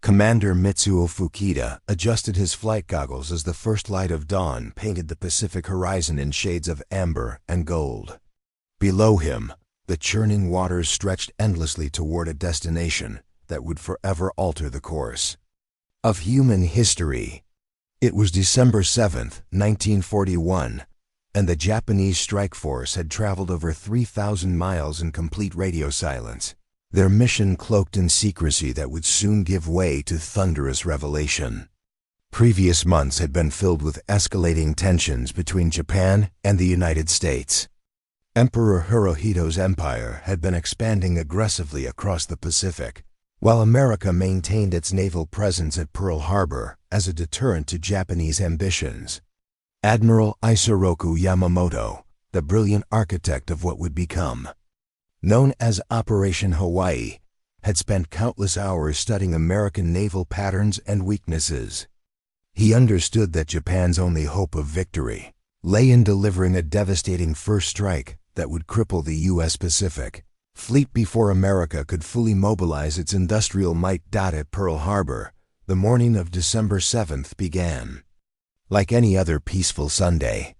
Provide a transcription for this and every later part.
Commander Mitsuo Fuchida adjusted his flight goggles as the first light of dawn painted the Pacific horizon in shades of amber and gold. Below him, the churning waters stretched endlessly toward a destination that would forever alter the course of human history. It was December 7th, 1941, and the Japanese strike force had traveled over 3,000 miles in complete radio silence, their mission cloaked in secrecy that would soon give way to thunderous revelation. Previous months had been filled with escalating tensions between Japan and the United States. Emperor Hirohito's empire had been expanding aggressively across the Pacific, while America maintained its naval presence at Pearl Harbor as a deterrent to Japanese ambitions. Admiral Isoroku Yamamoto, the brilliant architect of what would become known as Operation Hawaii, had spent countless hours studying American naval patterns and weaknesses. He understood that Japan's only hope of victory lay in delivering a devastating first strike that would cripple the U.S. Pacific Fleet before America could fully mobilize its industrial might. At Pearl Harbor, the morning of December 7th began. Like any other peaceful Sunday,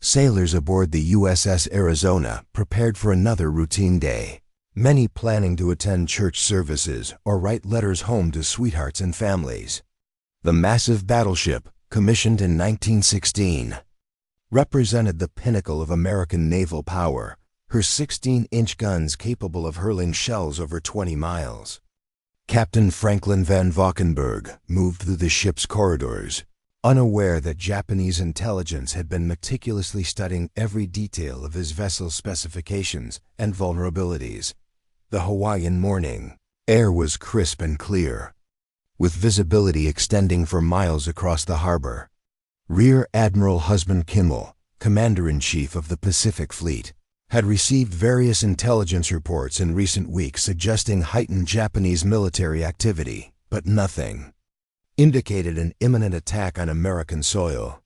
sailors aboard the USS Arizona prepared for another routine day, many planning to attend church services or write letters home to sweethearts and families. The massive battleship, commissioned in 1916, represented the pinnacle of American naval power, her 16-inch guns capable of hurling shells over 20 miles. Captain Franklin van Valkenburg moved through the ship's corridors, unaware that Japanese intelligence had been meticulously studying every detail of his vessel's specifications and vulnerabilities. The Hawaiian morning air was crisp and clear, with visibility extending for miles across the harbor. Rear Admiral Husband Kimmel, Commander-in-Chief of the Pacific Fleet, had received various intelligence reports in recent weeks suggesting heightened Japanese military activity, but nothing indicated an imminent attack on American soil.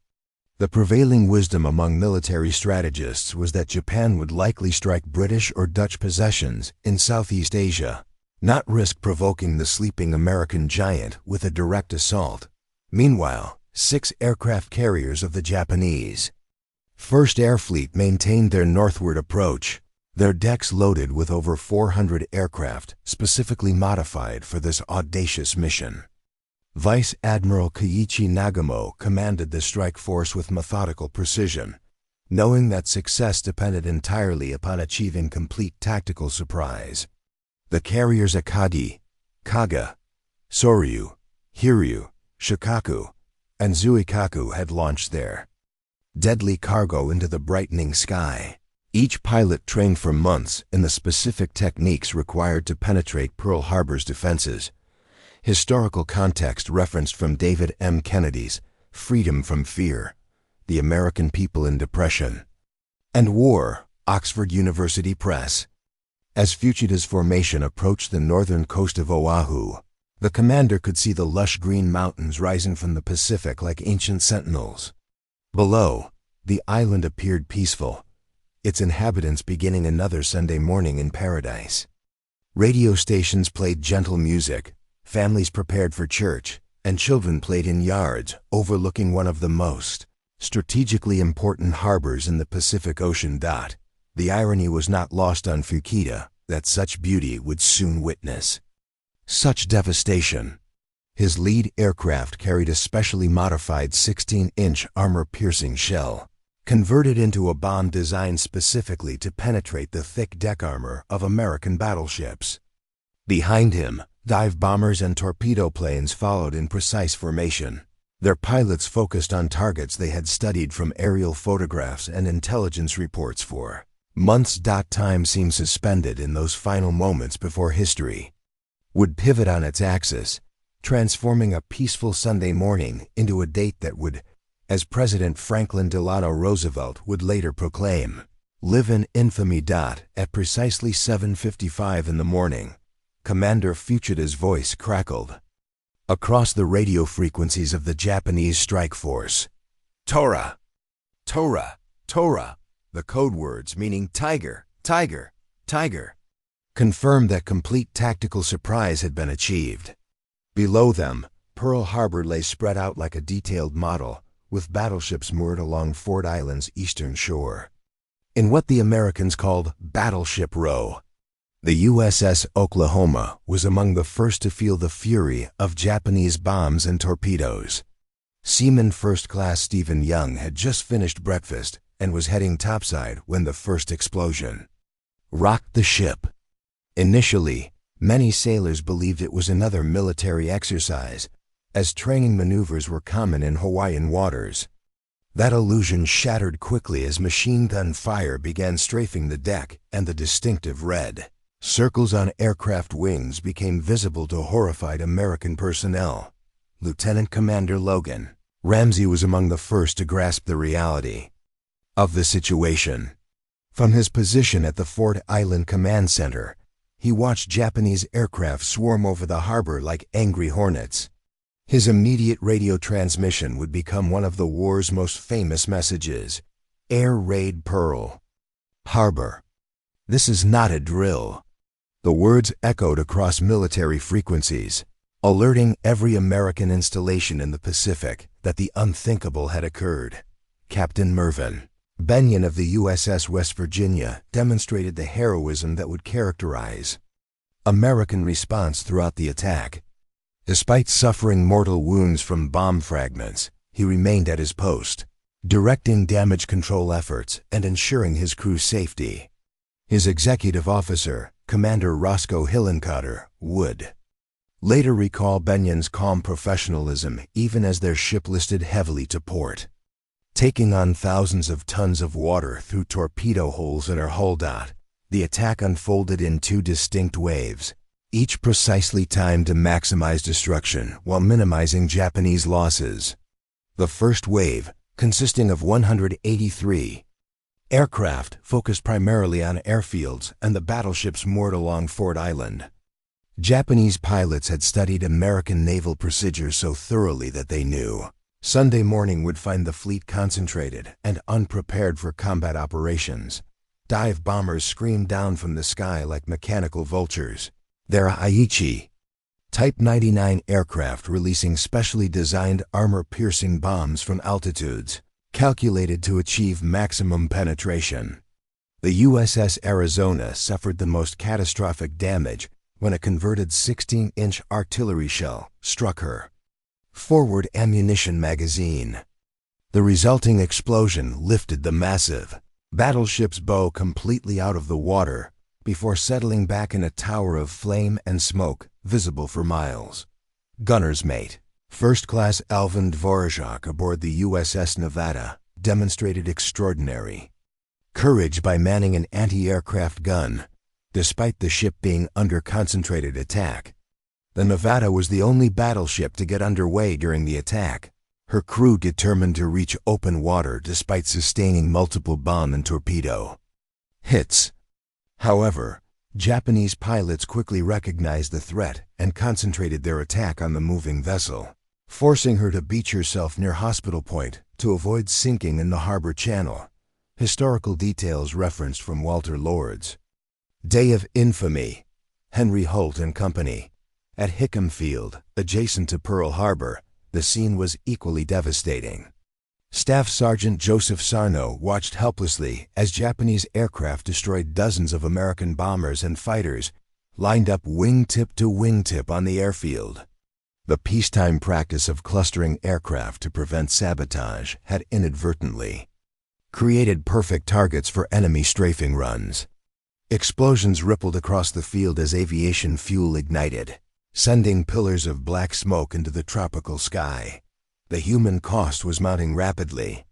The prevailing wisdom among military strategists was that Japan would likely strike British or Dutch possessions in Southeast Asia, not risk provoking the sleeping American giant with a direct assault. Meanwhile, 6 aircraft carriers of the Japanese First Air Fleet maintained their northward approach, their decks loaded with over 400 aircraft specifically modified for this audacious mission. Vice Admiral Koichi Nagamo commanded the strike force with methodical precision, knowing that success depended entirely upon achieving complete tactical surprise. The carriers Akagi, Kaga, Soryu, Hiryu, Shikaku, and Zuikaku had launched their deadly cargo into the brightening sky, each pilot trained for months in the specific techniques required to penetrate Pearl Harbor's defenses. Historical context referenced from David M. Kennedy's Freedom from Fear, The American People in Depression, and War, Oxford University Press. As Fuchida's formation approached the northern coast of Oahu, the commander could see the lush green mountains rising from the Pacific like ancient sentinels. Below, the island appeared peaceful, its inhabitants beginning another Sunday morning in paradise. Radio stations played gentle music, families prepared for church, and children played in yards overlooking one of the most strategically important harbors in the Pacific Ocean. The irony was not lost on Fuchida that such beauty would soon witness such devastation. His lead aircraft carried a specially modified 16-inch armor-piercing shell, converted into a bomb designed specifically to penetrate the thick deck armor of American battleships. Behind him, dive bombers and torpedo planes followed in precise formation, their pilots focused on targets they had studied from aerial photographs and intelligence reports for months. Time seemed suspended in those final moments before history would pivot on its axis, transforming a peaceful Sunday morning into a date that would, as President Franklin Delano Roosevelt would later proclaim, live in infamy. At precisely 7:55 in the morning, Commander Fuchida's voice crackled across the radio frequencies of the Japanese strike force. Tora! Tora! Tora! The code words meaning tiger, tiger, tiger, confirmed that complete tactical surprise had been achieved. Below them, Pearl Harbor lay spread out like a detailed model, with battleships moored along Ford Island's eastern shore. In what the Americans called Battleship Row, the USS Oklahoma was among the first to feel the fury of Japanese bombs and torpedoes. Seaman First Class Stephen Young had just finished breakfast and was heading topside when the first explosion rocked the ship. Initially, many sailors believed it was another military exercise, as training maneuvers were common in Hawaiian waters. That illusion shattered quickly as machine gun fire began strafing the deck, and the distinctive red circles on aircraft wings became visible to horrified American personnel. Lieutenant Commander Logan Ramsey was among the first to grasp the reality of the situation. From his position at the Ford Island Command Center, he watched Japanese aircraft swarm over the harbor like angry hornets. His immediate radio transmission would become one of the war's most famous messages: Air Raid Pearl Harbor. This is not a drill. The words echoed across military frequencies, alerting every American installation in the Pacific that the unthinkable had occurred. Captain Mervyn Benyon of the USS West Virginia demonstrated the heroism that would characterize American response throughout the attack. Despite suffering mortal wounds from bomb fragments, he remained at his post, directing damage control efforts and ensuring his crew's safety. His executive officer, Commander Roscoe Hillencotter, would later recall Benyon's calm professionalism even as their ship listed heavily to port. Taking on thousands of tons of water through torpedo holes in her hull dot, the attack unfolded in two distinct waves, each precisely timed to maximize destruction while minimizing Japanese losses. The first wave, consisting of 183 aircraft, focused primarily on airfields and the battleships moored along Ford Island. Japanese pilots had studied American naval procedures so thoroughly that they knew Sunday morning would find the fleet concentrated and unprepared for combat operations. Dive bombers screamed down from the sky like mechanical vultures, their Aichi Type 99 aircraft releasing specially designed armor-piercing bombs from altitudes calculated to achieve maximum penetration. The USS Arizona suffered the most catastrophic damage when a converted 16-inch artillery shell struck her forward ammunition magazine. The resulting explosion lifted the massive battleship's bow completely out of the water before settling back in a tower of flame and smoke visible for miles. Gunner's mate, First Class Alvin Dvorak aboard the USS Nevada, demonstrated extraordinary courage by manning an anti-aircraft gun, despite the ship being under concentrated attack. The Nevada was the only battleship to get underway during the attack, her crew determined to reach open water despite sustaining multiple bomb and torpedo hits. However, Japanese pilots quickly recognized the threat and concentrated their attack on the moving vessel, forcing her to beach herself near Hospital Point to avoid sinking in the harbor channel. Historical details referenced from Walter Lord's Day of Infamy, Henry Holt and Company. At Hickam Field, adjacent to Pearl Harbor, the scene was equally devastating. Staff Sergeant Joseph Sarno watched helplessly as Japanese aircraft destroyed dozens of American bombers and fighters lined up wingtip to wingtip on the airfield. The peacetime practice of clustering aircraft to prevent sabotage had inadvertently created perfect targets for enemy strafing runs. Explosions rippled across the field as aviation fuel ignited, sending pillars of black smoke into the tropical sky. The human cost was mounting rapidly.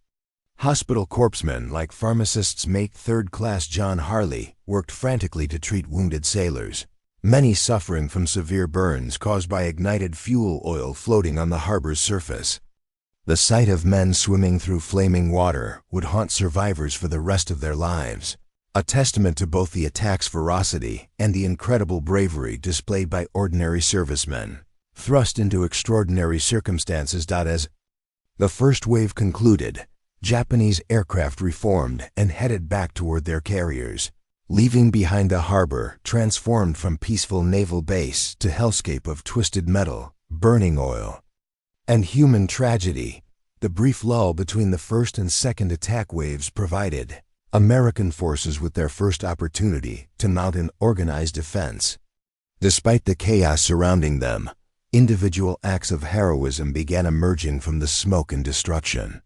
Hospital corpsmen like pharmacist's mate Third Class John Harley worked frantically to treat wounded sailors, many suffering from severe burns caused by ignited fuel oil floating on the harbor's surface. The sight of men swimming through flaming water would haunt survivors for the rest of their lives, a testament to both the attack's ferocity and the incredible bravery displayed by ordinary servicemen, thrust into extraordinary circumstances. As the first wave concluded, Japanese aircraft reformed and headed back toward their carriers, leaving behind a harbor transformed from peaceful naval base to hellscape of twisted metal, burning oil, and human tragedy. The brief lull between the first and second attack waves provided American forces with their first opportunity to mount an organized defense. Despite the chaos surrounding them, individual acts of heroism began emerging from the smoke and destruction.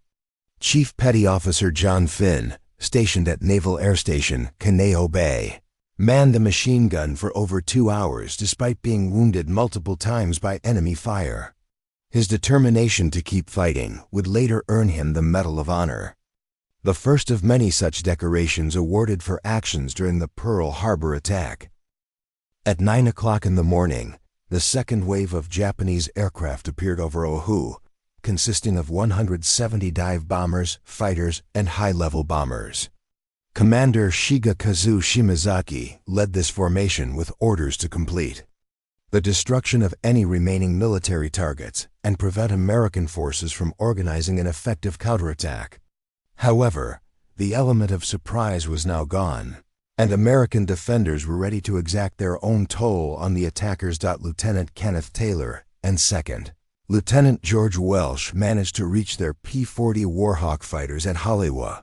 Chief Petty Officer John Finn, stationed at Naval Air Station, Caneo Bay, manned the machine gun for over 2 hours despite being wounded multiple times by enemy fire. His determination to keep fighting would later earn him the Medal of Honor, the first of many such decorations awarded for actions during the Pearl Harbor attack. At 9 o'clock in the morning, the second wave of Japanese aircraft appeared over Oahu, consisting of 170 dive bombers, fighters, and high-level bombers. Commander Shigekazu Shimazaki led this formation with orders to complete the destruction of any remaining military targets and prevent American forces from organizing an effective counterattack. However, the element of surprise was now gone, and American defenders were ready to exact their own toll on the attackers. Lieutenant Kenneth Taylor and 2nd Lieutenant George Welsh managed to reach their P-40 Warhawk fighters at Halewa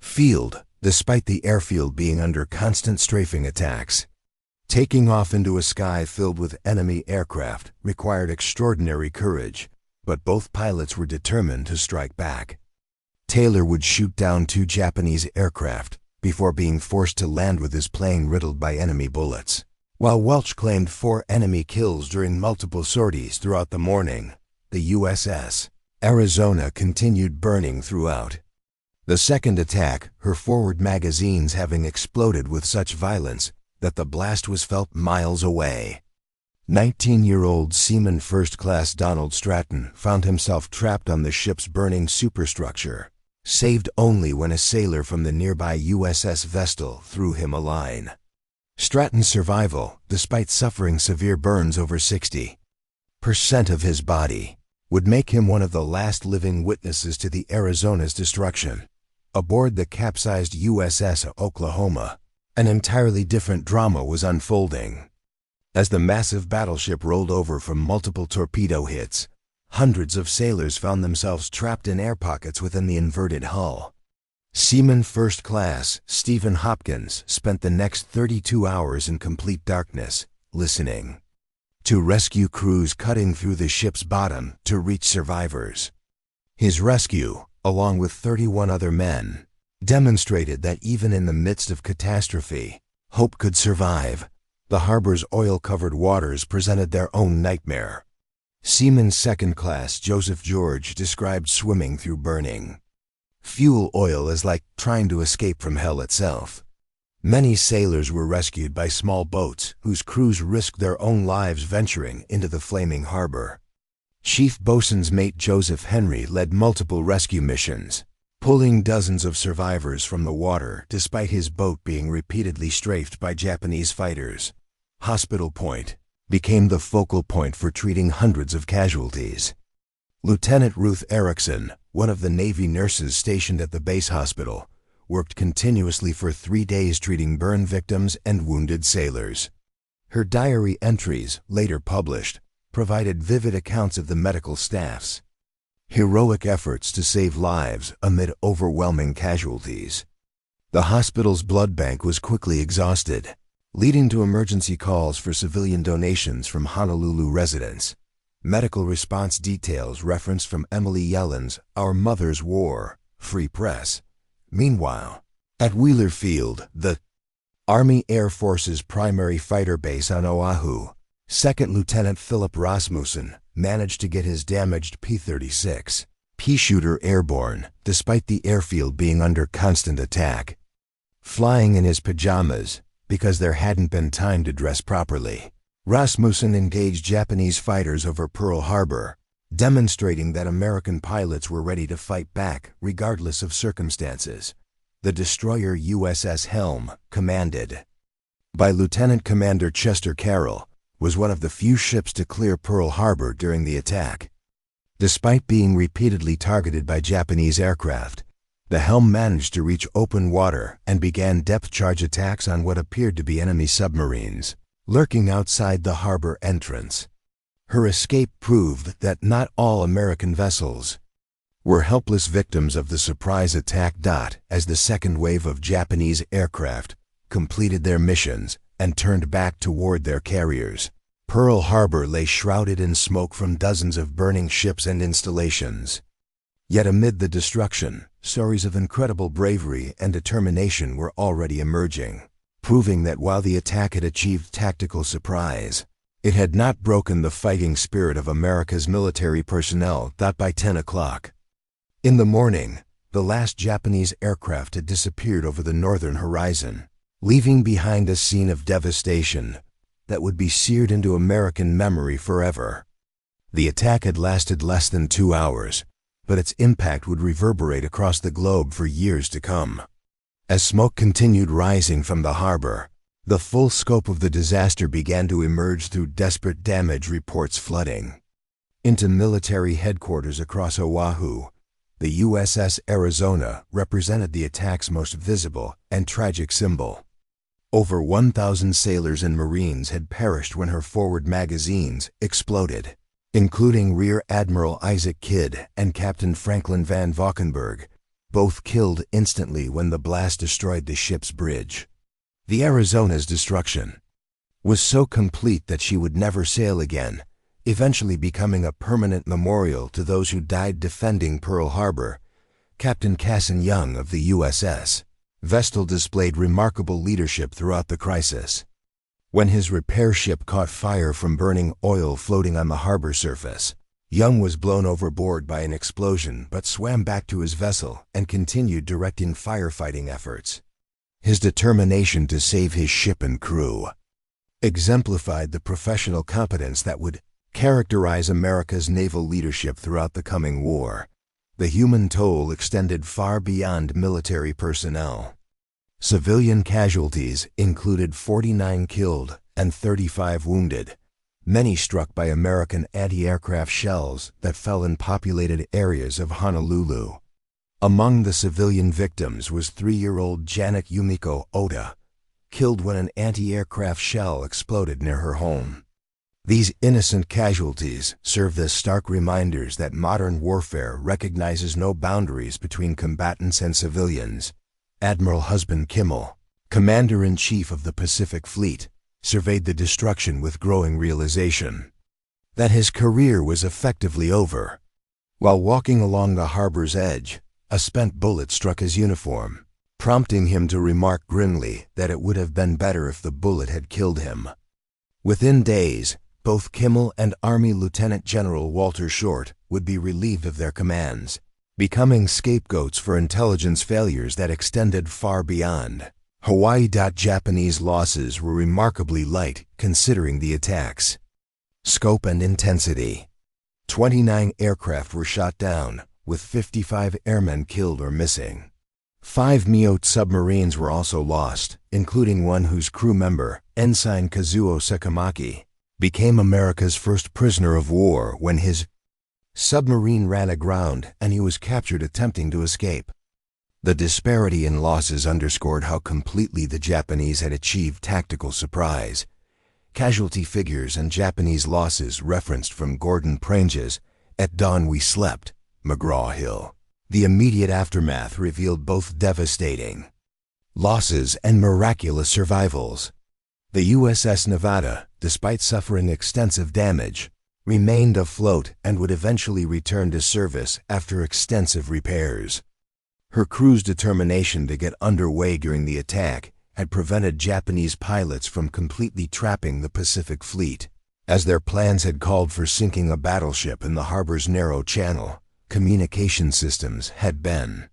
Field, despite the airfield being under constant strafing attacks. Taking off into a sky filled with enemy aircraft required extraordinary courage, but both pilots were determined to strike back. Taylor would shoot down 2 Japanese aircraft before being forced to land with his plane riddled by enemy bullets. While Welch claimed 4 enemy kills during multiple sorties throughout the morning, the USS Arizona continued burning throughout. The second attack, her forward magazines having exploded with such violence that the blast was felt miles away. 19-year-old Seaman First Class Donald Stratton found himself trapped on the ship's burning superstructure, saved only when a sailor from the nearby USS Vestal threw him a line. Stratton's survival, despite suffering severe burns over 60% of his body, would make him one of the last living witnesses to the Arizona's destruction. Aboard the capsized USS Oklahoma, an entirely different drama was unfolding. As the massive battleship rolled over from multiple torpedo hits, hundreds of sailors found themselves trapped in air pockets within the inverted hull. Seaman First Class Stephen Hopkins spent the next 32 hours in complete darkness, listening to rescue crews cutting through the ship's bottom to reach survivors. His rescue, along with 31 other men, demonstrated that even in the midst of catastrophe, hope could survive. The harbor's oil-covered waters presented their own nightmare. Seaman Second Class Joseph George described swimming through burning fuel oil as like trying to escape from hell itself. Many sailors were rescued by small boats whose crews risked their own lives venturing into the flaming harbor. Chief Boatswain's Mate Joseph Henry led multiple rescue missions, pulling dozens of survivors from the water despite his boat being repeatedly strafed by Japanese fighters. Hospital Point became the focal point for treating hundreds of casualties. Lieutenant Ruth Erickson, one of the Navy nurses stationed at the base hospital, worked continuously for 3 days treating burn victims and wounded sailors. Her diary entries, later published, provided vivid accounts of the medical staff's heroic efforts to save lives amid overwhelming casualties. The hospital's blood bank was quickly exhausted, leading to emergency calls for civilian donations from Honolulu residents. Medical response details referenced from Emily Yellen's Our Mother's War, Free Press. Meanwhile, at Wheeler Field, the Army Air Force's primary fighter base on Oahu, 2nd Lieutenant Philip Rasmussen managed to get his damaged P-36 pea-shooter airborne despite the airfield being under constant attack. Flying in his pajamas, because there hadn't been time to dress properly, Rasmussen engaged Japanese fighters over Pearl Harbor, demonstrating that American pilots were ready to fight back regardless of circumstances. The destroyer USS Helm, commanded by Lieutenant Commander Chester Carroll, was one of the few ships to clear Pearl Harbor during the attack. Despite being repeatedly targeted by Japanese aircraft, the Helm managed to reach open water and began depth charge attacks on what appeared to be enemy submarines lurking outside the harbor entrance. Her escape proved that not all American vessels were helpless victims of the surprise attack. As the second wave of Japanese aircraft completed their missions and turned back toward their carriers, Pearl Harbor lay shrouded in smoke from dozens of burning ships and installations. Yet amid the destruction, stories of incredible bravery and determination were already emerging, proving that while the attack had achieved tactical surprise, it had not broken the fighting spirit of America's military personnel. By 10 o'clock in the morning, the last Japanese aircraft had disappeared over the northern horizon, leaving behind a scene of devastation that would be seared into American memory forever. The attack had lasted less than 2 hours, but its impact would reverberate across the globe for years to come. As smoke continued rising from the harbor, the full scope of the disaster began to emerge through desperate damage reports flooding into military headquarters across Oahu. The USS Arizona represented the attack's most visible and tragic symbol. Over 1,000 sailors and Marines had perished when her forward magazines exploded, including Rear Admiral Isaac Kidd and Captain Franklin Van Valkenburg, both killed instantly when the blast destroyed the ship's bridge. The Arizona's destruction was so complete that she would never sail again, eventually becoming a permanent memorial to those who died defending Pearl Harbor. Captain Cassin Young of the USS Vestal displayed remarkable leadership throughout the crisis. When his repair ship caught fire from burning oil floating on the harbor surface, Young was blown overboard by an explosion but swam back to his vessel and continued directing firefighting efforts. His determination to save his ship and crew exemplified the professional competence that would characterize America's naval leadership throughout the coming war. The human toll extended far beyond military personnel. Civilian casualties included 49 killed and 35 wounded, many struck by American anti-aircraft shells that fell in populated areas of Honolulu. Among the civilian victims was 3-year-old Janet Yumiko Oda, killed when an anti-aircraft shell exploded near her home. These innocent casualties serve as stark reminders that modern warfare recognizes no boundaries between combatants and civilians. Admiral Husband Kimmel, Commander-in-Chief of the Pacific Fleet, surveyed the destruction with growing realization that his career was effectively over. While walking along the harbor's edge, a spent bullet struck his uniform, prompting him to remark grimly that it would have been better if the bullet had killed him. Within days, both Kimmel and Army Lieutenant General Walter Short would be relieved of their commands, becoming scapegoats for intelligence failures that extended far beyond Hawaii. Japanese losses were remarkably light considering the attack's scope and intensity. 29 aircraft were shot down, with 55 airmen killed or missing. 5 Miot submarines were also lost, including one whose crew member, Ensign Kazuo Sakamaki, became America's first prisoner of war when his submarine ran aground and he was captured attempting to escape. The disparity in losses underscored how completely the Japanese had achieved tactical surprise. Casualty figures and Japanese losses referenced from Gordon Prange's "At Dawn We Slept," McGraw-Hill. The immediate aftermath revealed both devastating losses and miraculous survivals. The USS Nevada, despite suffering extensive damage, remained afloat and would eventually return to service after extensive repairs. Her crew's determination to get underway during the attack had prevented Japanese pilots from completely trapping the Pacific Fleet. As their plans had called for sinking a battleship in the harbor's narrow channel, communication systems had been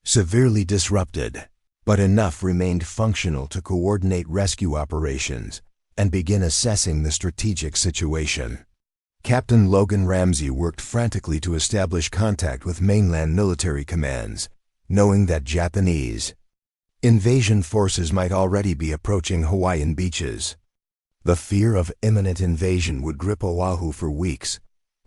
severely disrupted, but enough remained functional to coordinate rescue operations and begin assessing the strategic situation. Captain Logan Ramsey worked frantically to establish contact with mainland military commands, knowing that Japanese invasion forces might already be approaching Hawaiian beaches. The fear of imminent invasion would grip Oahu for weeks,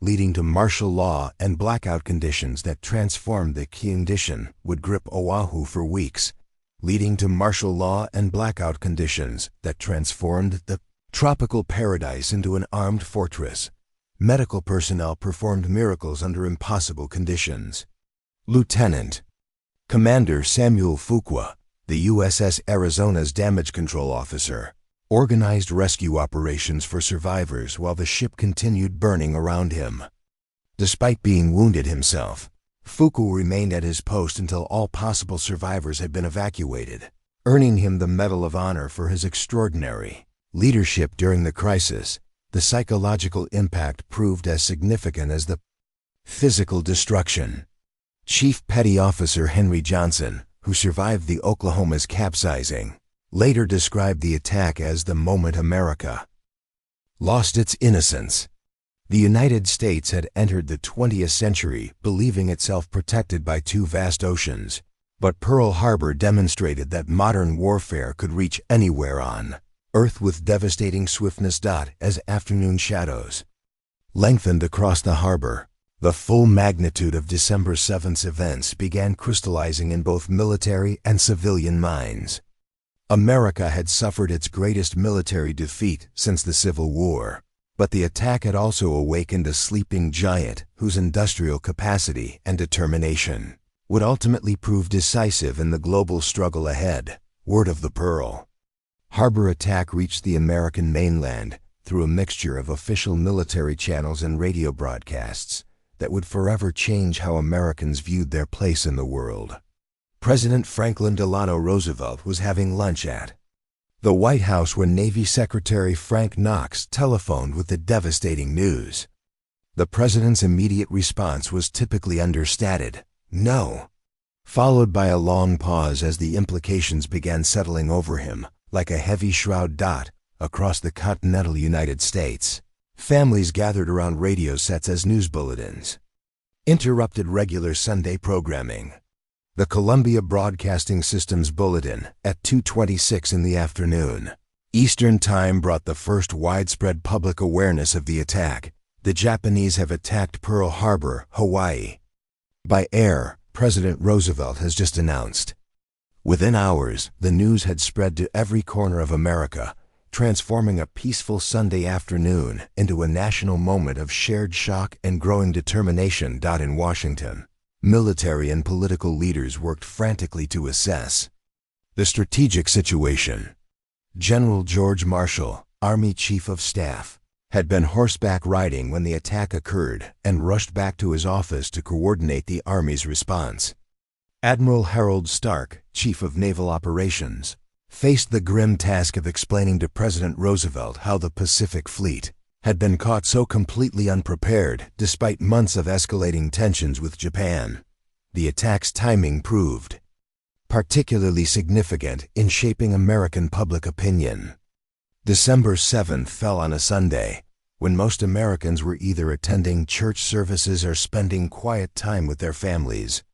leading to martial law and blackout conditions that transformed the condition would grip Oahu for weeks, leading to martial law and blackout conditions that transformed the tropical paradise into an armed fortress. medical personnel performed miracles under impossible conditions. Lieutenant Commander Samuel Fuqua, the USS Arizona's damage control officer, organized rescue operations for survivors while the ship continued burning around him. Despite being wounded himself, Fuqua remained at his post until all possible survivors had been evacuated, earning him the Medal of Honor for his extraordinary leadership during the crisis. The psychological impact proved as significant as the physical destruction. Chief Petty Officer Henry Johnson, who survived the Oklahoma's capsizing, later described the attack as the moment America lost its innocence. The United States had entered the 20th century believing itself protected by two vast oceans, but Pearl Harbor demonstrated that modern warfare could reach anywhere on Earth with devastating swiftness. As afternoon shadows lengthened across the harbor, the full magnitude of December 7th's events began crystallizing in both military and civilian minds. America had suffered its greatest military defeat since the Civil War, but the attack had also awakened a sleeping giant whose industrial capacity and determination would ultimately prove decisive in the global struggle ahead. Word of the Pearl Harbor attack reached the American mainland through a mixture of official military channels and radio broadcasts that would forever change how Americans viewed their place in the world. President Franklin Delano Roosevelt was having lunch at the White House when Navy Secretary Frank Knox telephoned with the devastating news. The president's immediate response was typically understated, "No," followed by a long pause as the implications began settling over him like a heavy shroud. Across the continental United States, families gathered around radio sets as news bulletins interrupted regular Sunday programming. The Columbia Broadcasting System's bulletin at 2:26 in the afternoon Eastern Time brought the first widespread public awareness of the attack. The Japanese have attacked Pearl Harbor, Hawaii. By air, President Roosevelt has just announced. Within hours, the news had spread to every corner of America, transforming a peaceful Sunday afternoon into a national moment of shared shock and growing determination. In Washington, military and political leaders worked frantically to assess the strategic situation. General George Marshall, Army Chief of Staff, had been horseback riding when the attack occurred and rushed back to his office to coordinate the Army's response. Admiral Harold Stark, Chief of Naval Operations, faced the grim task of explaining to President Roosevelt how the Pacific Fleet had been caught so completely unprepared despite months of escalating tensions with Japan. The attack's timing proved particularly significant in shaping American public opinion. December 7th fell on a Sunday, when most Americans were either attending church services or spending quiet time with their families.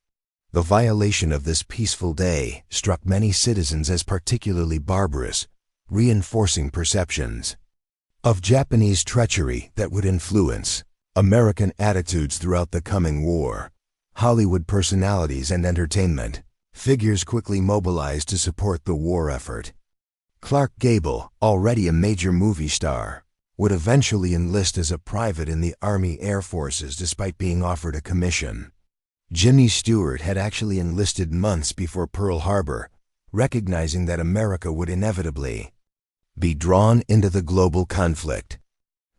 The violation of this peaceful day struck many citizens as particularly barbarous, reinforcing perceptions of Japanese treachery that would influence American attitudes throughout the coming war. Hollywood personalities and entertainment figures quickly mobilized to support the war effort. Clark Gable, already a major movie star, would eventually enlist as a private in the Army Air Forces despite being offered a commission. Jimmy Stewart had actually enlisted months before Pearl Harbor, recognizing that America would inevitably be drawn into the global conflict.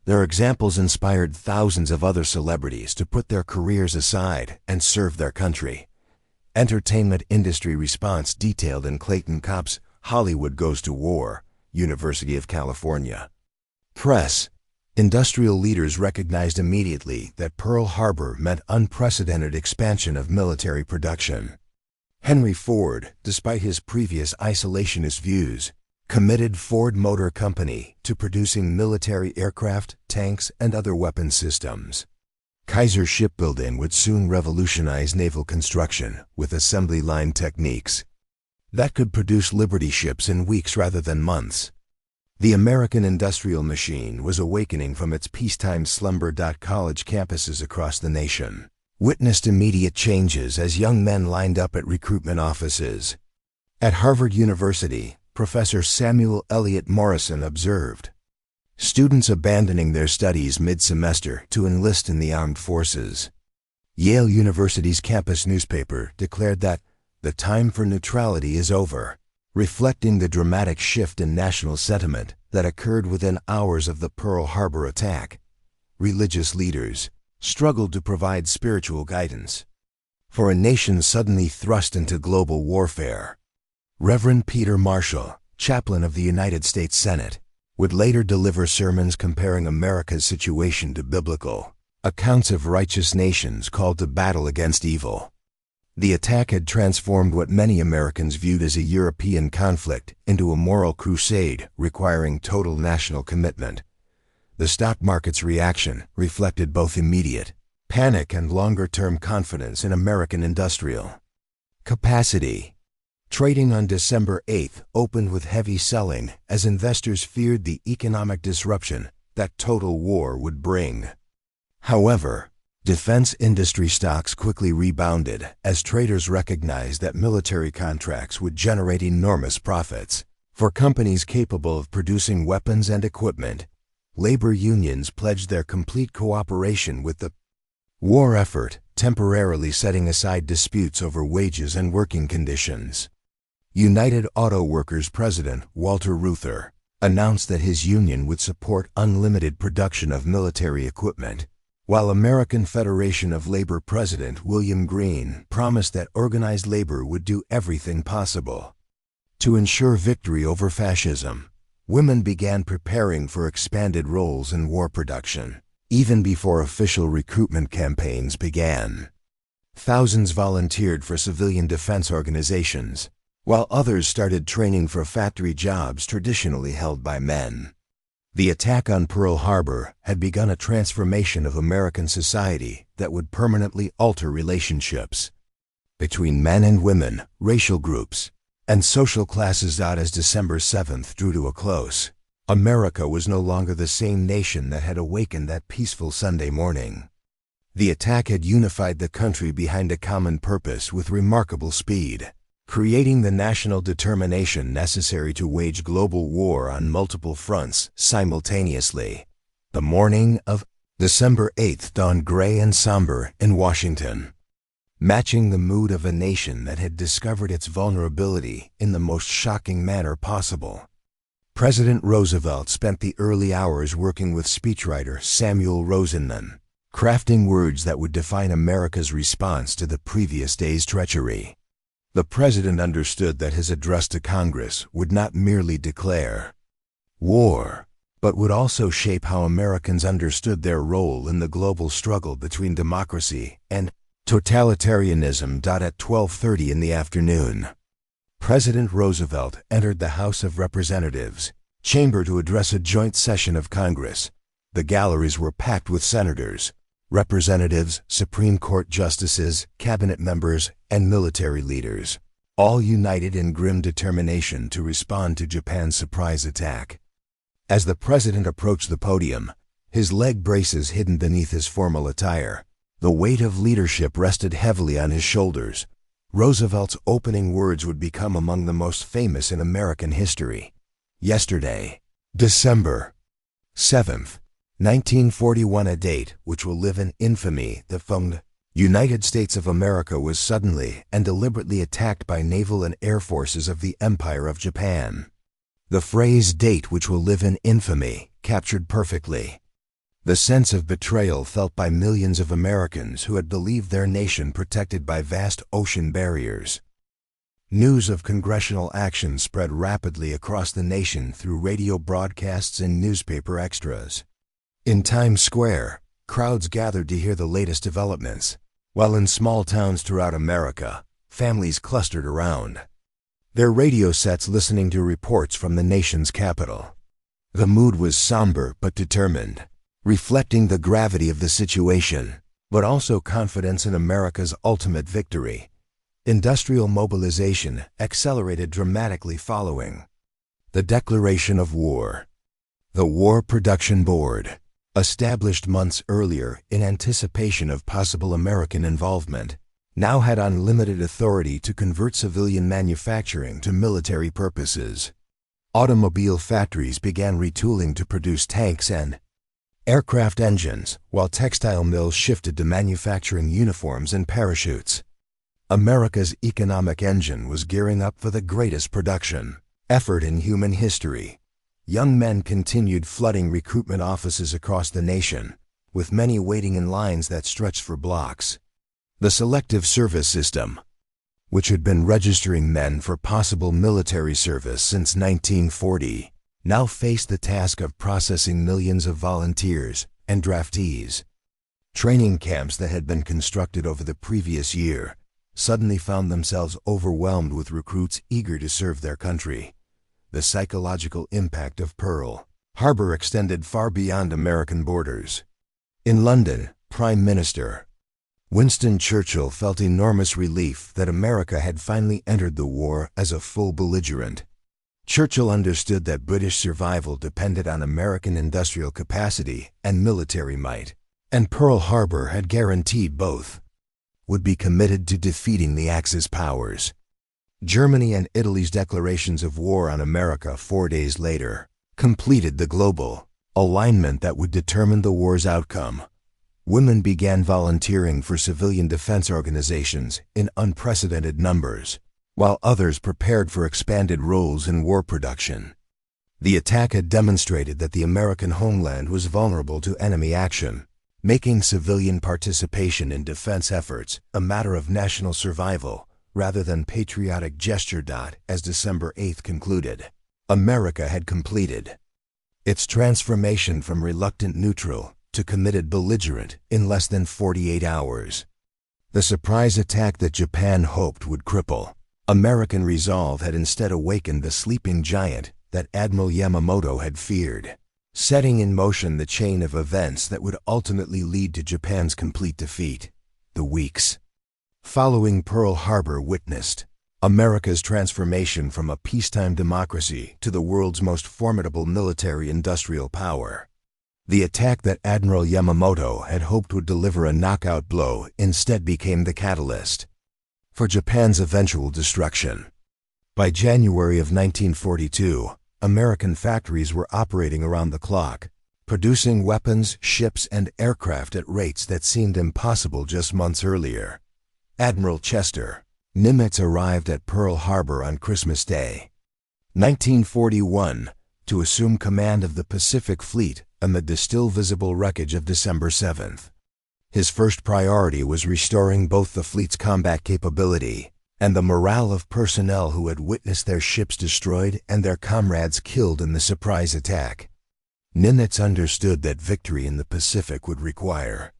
Their examples inspired thousands of other celebrities to put their careers aside and serve their country. Entertainment industry response detailed in Clayton Copp's Hollywood Goes to War, University of California. Press. Industrial leaders recognized immediately that Pearl Harbor meant unprecedented expansion of military production. Henry Ford, despite his previous isolationist views, committed Ford Motor Company to producing military aircraft, tanks, and other weapon systems. Kaiser Shipbuilding would soon revolutionize naval construction with assembly line techniques that could produce Liberty ships in weeks rather than months. The American industrial machine was awakening from its peacetime slumber. College campuses across the nation witnessed immediate changes as young men lined up at recruitment offices. At Harvard University, Professor Samuel Eliot Morison observed, students abandoning their studies mid-semester to enlist in the armed forces. Yale University's campus newspaper declared that the time for neutrality is over, reflecting the dramatic shift in national sentiment that occurred within hours of the Pearl Harbor attack. Religious leaders struggled to provide spiritual guidance for a nation suddenly thrust into global warfare. Reverend Peter Marshall, chaplain of the United States Senate, would later deliver sermons comparing America's situation to biblical accounts of righteous nations called to battle against evil. The attack had transformed what many Americans viewed as a European conflict into a moral crusade requiring total national commitment. The stock market's reaction reflected both immediate panic and longer-term confidence in American industrial capacity. Trading on December 8th opened with heavy selling as investors feared the economic disruption that total war would bring. However, defense industry stocks quickly rebounded as traders recognized that military contracts would generate enormous profits. For companies capable of producing weapons and equipment, labor unions pledged their complete cooperation with the war effort, temporarily setting aside disputes over wages and working conditions. United Auto Workers President Walter Reuther announced that his union would support unlimited production of military equipment, while American Federation of Labor President William Green promised that organized labor would do everything possible to ensure victory over fascism. Women began preparing for expanded roles in war production, even before official recruitment campaigns began. Thousands volunteered for civilian defense organizations, while others started training for factory jobs traditionally held by men. The attack on Pearl Harbor had begun a transformation of American society that would permanently alter relationships between men and women, racial groups, and social classes. As December 7th drew to a close, America was no longer the same nation that had awakened that peaceful Sunday morning. The attack had unified the country behind a common purpose with remarkable speed, creating the national determination necessary to wage global war on multiple fronts simultaneously. The morning of December 8th dawned gray and somber in Washington, matching the mood of a nation that had discovered its vulnerability in the most shocking manner possible. President Roosevelt spent the early hours working with speechwriter Samuel Rosenman, crafting words that would define America's response to the previous day's treachery. The president understood that his address to Congress would not merely declare war, but would also shape how Americans understood their role in the global struggle between democracy and totalitarianism. At 12:30 in the afternoon, President Roosevelt entered the House of Representatives chamber to address a joint session of Congress. The galleries were packed with senators, representatives, Supreme Court justices, cabinet members, and military leaders, all united in grim determination to respond to Japan's surprise attack. As the president approached the podium, his leg braces hidden beneath his formal attire, the weight of leadership rested heavily on his shoulders. Roosevelt's opening words would become among the most famous in American history. Yesterday, December 7th, 1941, a date which will live in infamy. The United States of America was suddenly and deliberately attacked by naval and air forces of the Empire of Japan. The phrase "date which will live in infamy" captured perfectly the sense of betrayal felt by millions of Americans who had believed their nation protected by vast ocean barriers. News of congressional action spread rapidly across the nation through radio broadcasts and newspaper extras. In Times Square, crowds gathered to hear the latest developments, while in small towns throughout America, families clustered around their radio sets listening to reports from the nation's capital. The mood was somber but determined, reflecting the gravity of the situation, but also confidence in America's ultimate victory. Industrial mobilization accelerated dramatically following the declaration of war. The War Production Board, established months earlier in anticipation of possible American involvement, now had unlimited authority to convert civilian manufacturing to military purposes. Automobile factories began retooling to produce tanks and aircraft engines, while textile mills shifted to manufacturing uniforms and parachutes. America's economic engine was gearing up for the greatest production effort in human history. Young men continued flooding recruitment offices across the nation, with many waiting in lines that stretched for blocks. The Selective Service System, which had been registering men for possible military service since 1940, now faced the task of processing millions of volunteers and draftees. Training camps that had been constructed over the previous year suddenly found themselves overwhelmed with recruits eager to serve their country. The psychological impact of Pearl Harbor extended far beyond American borders. In London, Prime Minister Winston Churchill felt enormous relief that America had finally entered the war as a full belligerent. Churchill understood that British survival depended on American industrial capacity and military might, and Pearl Harbor had guaranteed both. Would be committed to defeating the Axis powers. Germany and Italy's declarations of war on America 4 days later completed the global alignment that would determine the war's outcome. Women began volunteering for civilian defense organizations in unprecedented numbers, while others prepared for expanded roles in war production. The attack had demonstrated that the American homeland was vulnerable to enemy action, making civilian participation in defense efforts a matter of national survival rather than patriotic gesture. As December 8 concluded, America had completed its transformation from reluctant neutral to committed belligerent in less than 48 hours. The surprise attack that Japan hoped would cripple American resolve had instead awakened the sleeping giant that Admiral Yamamoto had feared, setting in motion the chain of events that would ultimately lead to Japan's complete defeat. The weeks following Pearl Harbor witnessed America's transformation from a peacetime democracy to the world's most formidable military-industrial power. The attack that Admiral Yamamoto had hoped would deliver a knockout blow instead became the catalyst for Japan's eventual destruction. By January of 1942, American factories were operating around the clock, producing weapons, ships, and aircraft at rates that seemed impossible just months earlier. Admiral Chester Nimitz arrived at Pearl Harbor on Christmas Day, 1941, to assume command of the Pacific Fleet amid the still visible wreckage of December 7th. His first priority was restoring both the fleet's combat capability and the morale of personnel who had witnessed their ships destroyed and their comrades killed in the surprise attack. Nimitz understood that victory in the Pacific would require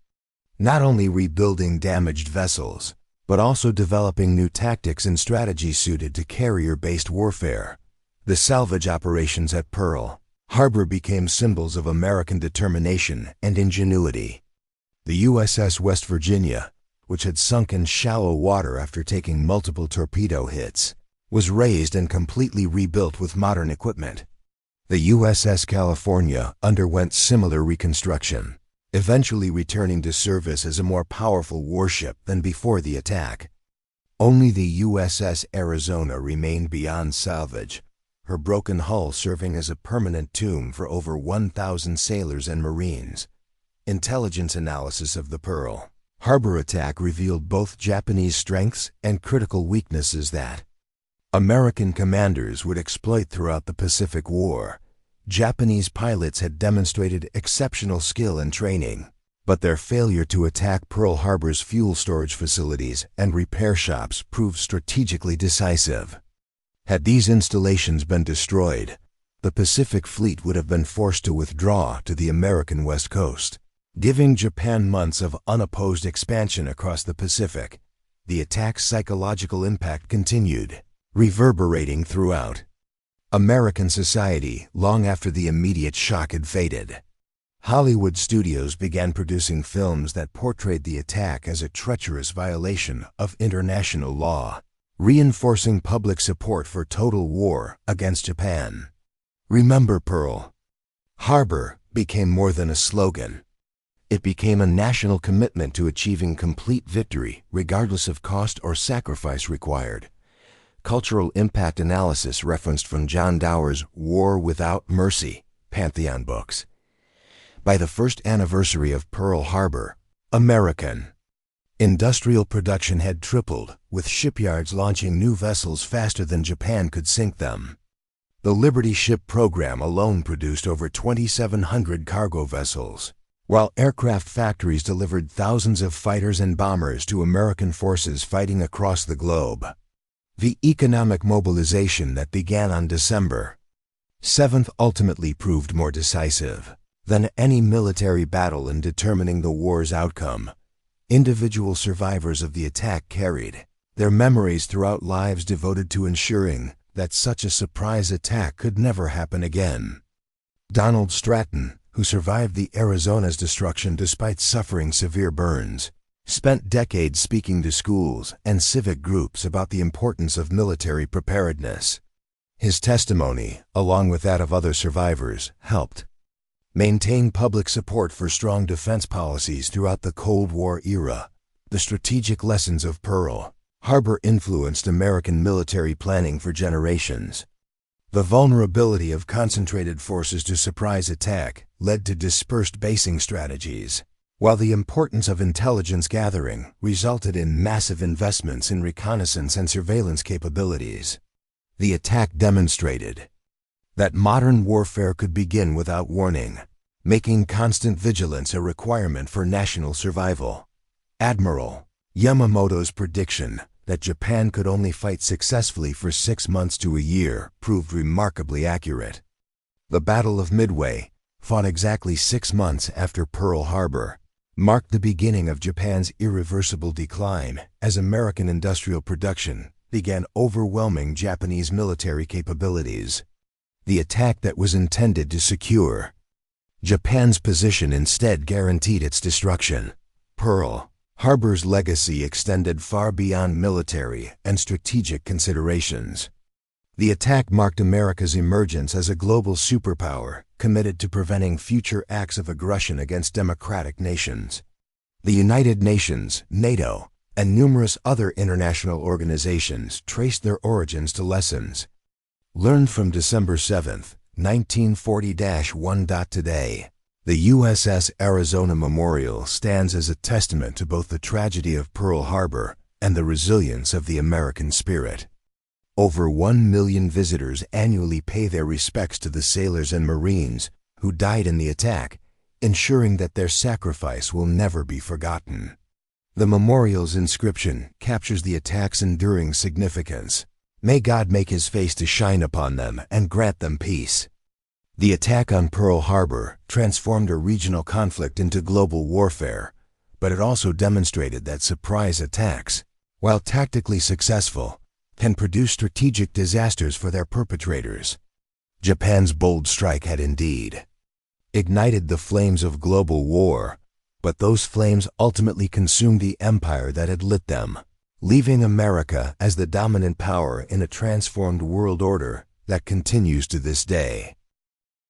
not only rebuilding damaged vessels, but also developing new tactics and strategies suited to carrier-based warfare. The salvage operations at Pearl Harbor became symbols of American determination and ingenuity. The USS West Virginia, which had sunk in shallow water after taking multiple torpedo hits, was raised and completely rebuilt with modern equipment. The USS California underwent similar reconstruction, eventually returning to service as a more powerful warship than before the attack. Only the USS Arizona remained beyond salvage, her broken hull serving as a permanent tomb for over 1,000 sailors and Marines. Intelligence analysis of the Pearl Harbor attack revealed both Japanese strengths and critical weaknesses that American commanders would exploit throughout the Pacific War. Japanese pilots had demonstrated exceptional skill and training, but their failure to attack Pearl Harbor's fuel storage facilities and repair shops proved strategically decisive. Had these installations been destroyed, the Pacific Fleet would have been forced to withdraw to the American West Coast, giving Japan months of unopposed expansion across the Pacific. The attack's psychological impact continued, reverberating throughout American society long after the immediate shock had faded. Hollywood studios began producing films that portrayed the attack as a treacherous violation of international law, reinforcing public support for total war against Japan. Remember Pearl Harbor became more than a slogan. It became a national commitment to achieving complete victory regardless of cost or sacrifice required. Cultural impact analysis referenced from John Dower's War Without Mercy, Pantheon books. By the first anniversary of Pearl Harbor, American industrial production had tripled, with shipyards launching new vessels faster than Japan could sink them. The Liberty Ship program alone produced over 2,700 cargo vessels, while aircraft factories delivered thousands of fighters and bombers to American forces fighting across the globe. The economic mobilization that began on December 7th ultimately proved more decisive than any military battle in determining the war's outcome. Individual survivors of the attack carried their memories throughout lives devoted to ensuring that such a surprise attack could never happen again. Donald Stratton, who survived the Arizona's destruction despite suffering severe burns, spent decades speaking to schools and civic groups about the importance of military preparedness. His testimony, along with that of other survivors, helped maintain public support for strong defense policies throughout the Cold War era. The strategic lessons of Pearl Harbor influenced American military planning for generations. The vulnerability of concentrated forces to surprise attack led to dispersed basing strategies, while the importance of intelligence gathering resulted in massive investments in reconnaissance and surveillance capabilities. The attack demonstrated that modern warfare could begin without warning, making constant vigilance a requirement for national survival. Admiral Yamamoto's prediction that Japan could only fight successfully for 6 months to a year proved remarkably accurate. The Battle of Midway, fought exactly 6 months after Pearl Harbor, marked the beginning of Japan's irreversible decline as American industrial production began overwhelming Japanese military capabilities. The attack that was intended to secure Japan's position instead guaranteed its destruction. Pearl Harbor's legacy extended far beyond military and strategic considerations. The attack marked America's emergence as a global superpower committed to preventing future acts of aggression against democratic nations. The United Nations, NATO, and numerous other international organizations traced their origins to lessons learned from December 7, 1940-1. Today, the USS Arizona Memorial stands as a testament to both the tragedy of Pearl Harbor and the resilience of the American spirit. Over 1 million visitors annually pay their respects to the sailors and Marines who died in the attack, ensuring that their sacrifice will never be forgotten. The memorial's inscription captures the attack's enduring significance. May God make His face to shine upon them and grant them peace. The attack on Pearl Harbor transformed a regional conflict into global warfare, but it also demonstrated that surprise attacks, while tactically successful, can produce strategic disasters for their perpetrators. Japan's bold strike had indeed ignited the flames of global war, but those flames ultimately consumed the empire that had lit them, leaving America as the dominant power in a transformed world order that continues to this day.